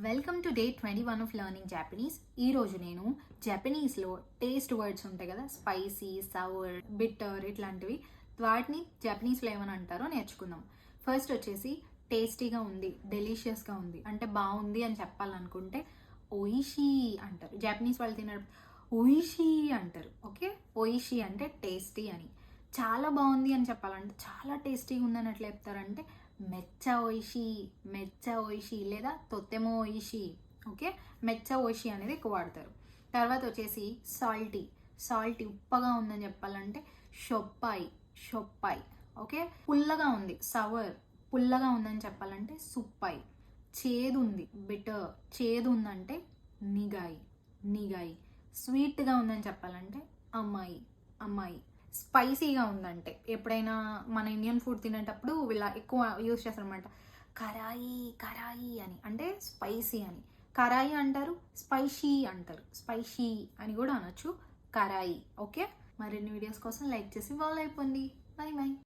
Welcome to day 21 of learning Japanese. ఈరోజు నేను జపనీస్లో taste words ఉంటాయి కదా, స్పైసీ, సవర్, బిట్టర్ ఇట్లాంటివి, వాటిని జపనీస్లో ఏమని అంటారో నేర్చుకుందాం. ఫస్ట్ వచ్చేసి టేస్టీగా ఉంది, డెలిషియస్గా ఉంది అంటే బాగుంది అని చెప్పాలనుకుంటే ఓయిషీ అంటారు. జపనీస్ వాళ్ళు తినడం ఓయిషీ అంటారు. ఓకే, ఓయిషీ అంటే టేస్టీ అని. చాలా బాగుంది అని చెప్పాలంటే, చాలా టేస్టీగా ఉందని ఎట్లా చెప్తారంటే మెచ్చ ఓయిషి, మెచ్చ ఓయిషి లేదా తొత్తెమో ఓయిషి. ఓకే, మెచ్చ ఓయిషి అనేది ఎక్కువ వాడతారు. తర్వాత వచ్చేసి సాల్టీ, సాల్టీ ఉప్పగా ఉందని చెప్పాలంటే షొప్పాయి, షొప్పాయి. ఓకే, పుల్లగా ఉంది సవర్, పుల్లగా ఉందని చెప్పాలంటే సుప్పాయి. చేదు ఉంది బిటర్, చేదు ఉందంటే నిగాయి, నిగాయి. స్వీట్గా ఉందని చెప్పాలంటే అమ్మాయి, అమ్మాయి. స్పైసీగా ఉందంటే ఎప్పుడైనా మన ఇండియన్ ఫుడ్ తినేటప్పుడు ఇలా ఎక్కువ యూజ్ చేస్తారనమాట, కరాయి, కరాయి అని, అంటే స్పైసీ అని. కరాయి అంటారు, స్పైసీ అంటారు, స్పైసీ అని కూడా అనొచ్చు, కరాయి. ఓకే, మరిన్ని వీడియోస్ కోసం లైక్ చేసి ఫాలో అయిపోండి. By by.